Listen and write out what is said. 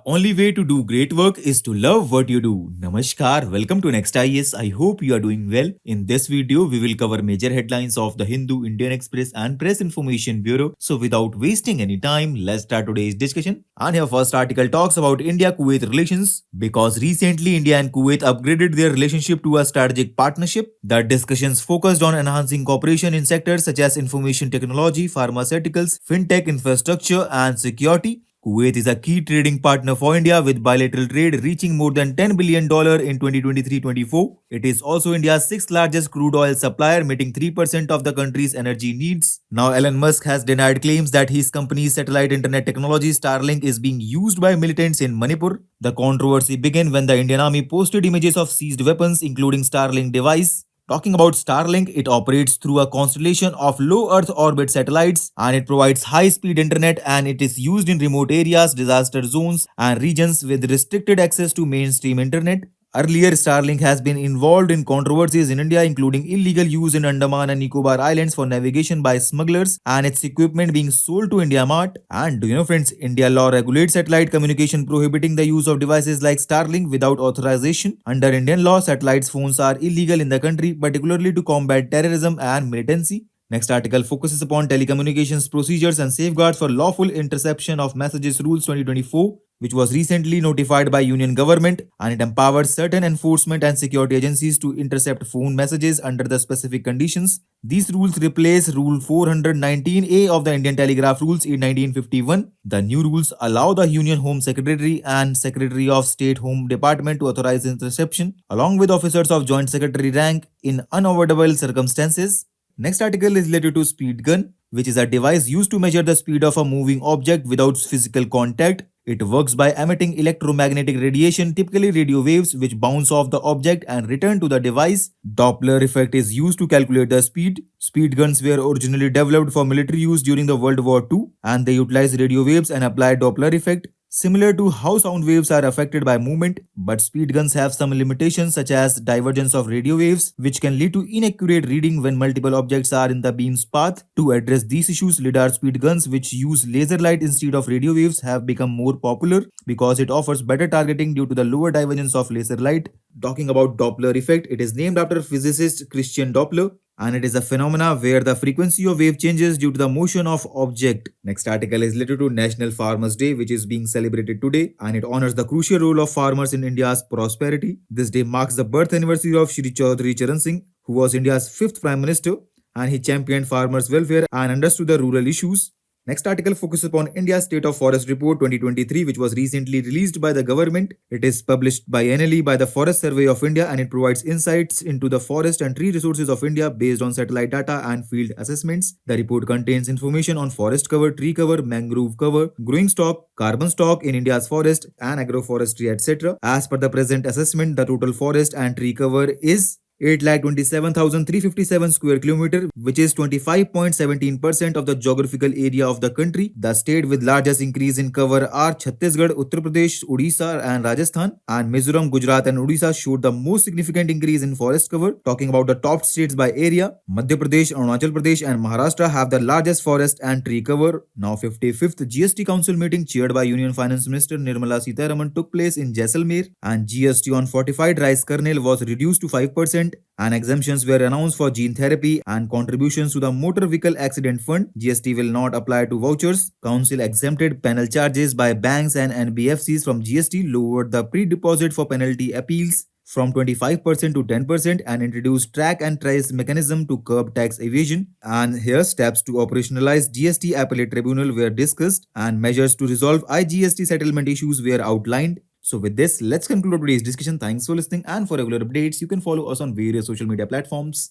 only way to do great work is to love what you do. Namaskar, welcome to Next IS. I hope you are doing well. In this video, we will cover major headlines of the Hindu, Indian Express and Press Information Bureau. So without wasting any time, let's start today's discussion. And your first article talks about India-Kuwait relations because recently India and Kuwait upgraded their relationship to a strategic partnership. The discussions focused on enhancing cooperation in sectors such as information technology, pharmaceuticals, fintech infrastructure and security. Kuwait is a key trading partner for India with bilateral trade reaching more than $10 billion in 2023-24. It is also India's sixth largest crude oil supplier, meeting 3% of the country's energy needs. Now, Elon Musk has denied claims that his company's satellite internet technology Starlink is being used by militants in Manipur. The controversy began when the Indian Army posted images of seized weapons, including Starlink device. Talking about Starlink, it operates through a constellation of low Earth orbit satellites and it provides high speed internet and it is used in remote areas, disaster zones, and regions with restricted access to mainstream internet. Earlier, Starlink has been involved in controversies in India, including illegal use in Andaman and Nicobar Islands for navigation by smugglers and its equipment being sold to India Mart. And do you know, friends, India law regulates satellite communication, prohibiting the use of devices like Starlink without authorization. Under Indian law, satellite phones are illegal in the country, particularly to combat terrorism and militancy. Next article focuses upon telecommunications procedures and safeguards for lawful interception of messages rules 2024, which was recently notified by union government, and it empowers certain enforcement and security agencies to intercept phone messages under the specific conditions. These rules replace Rule 419A of the Indian Telegraph Rules in 1951. The new rules allow the Union Home Secretary and Secretary of State Home Department to authorize interception, along with officers of Joint Secretary rank in unavoidable circumstances. Next article is related to speed gun, which is a device used to measure the speed of a moving object without physical contact. It works by emitting electromagnetic radiation, typically radio waves, which bounce off the object and return to the device. Doppler effect is used to calculate the speed. Speed guns were originally developed for military use during the World War II, and they utilize radio waves and apply Doppler effect. Similar to how sound waves are affected by movement, but speed guns have some limitations such as divergence of radio waves, which can lead to inaccurate reading when multiple objects are in the beam's path. To address these issues, lidar speed guns, which use laser light instead of radio waves, have become more popular because it offers better targeting due to the lower divergence of laser light. Talking about Doppler effect, it is named after physicist Christian Doppler, and it is a phenomena where the frequency of wave changes due to the motion of object. Next article is related to National Farmers Day, which is being celebrated today, and it honors the crucial role of farmers in India's prosperity. This day marks the birth anniversary of Shri Chaudhary Charan Singh, who was India's fifth Prime Minister, and he championed farmers' welfare and understood the rural issues. Next article focuses upon India's State of Forest Report 2023, which was recently released by the government. It is published biennially by the Forest Survey of India, and it provides insights into the forest and tree resources of India based on satellite data and field assessments. The report contains information on forest cover, tree cover, mangrove cover, growing stock, carbon stock in India's forest, and agroforestry, etc. As per the present assessment, the total forest and tree cover is 8,27,357 square kilometer, which is 25.17% of the geographical area of the country. The state with largest increase in cover are Chhattisgarh, Uttar Pradesh, Odisha and Rajasthan, and Mizoram, Gujarat and Odisha showed the most significant increase in forest cover. Talking about the top states by area, Madhya Pradesh, Arunachal Pradesh and Maharashtra have the largest forest and tree cover. Now 55th GST Council meeting chaired by Union Finance Minister Nirmala Sitharaman took place in Jaisalmer, and GST on fortified rice kernel was reduced to 5%. And exemptions were announced for gene therapy and contributions to the Motor Vehicle Accident Fund. GST will not apply to vouchers. Council exempted penal charges by banks and NBFCs from GST, lowered the pre-deposit for penalty appeals from 25% to 10%, and introduced track and trace mechanism to curb tax evasion. And here steps to operationalize GST appellate tribunal were discussed, and measures to resolve IGST settlement issues were outlined. So with this, let's conclude today's discussion. Thanks for listening, and for regular updates, you can follow us on various social media platforms.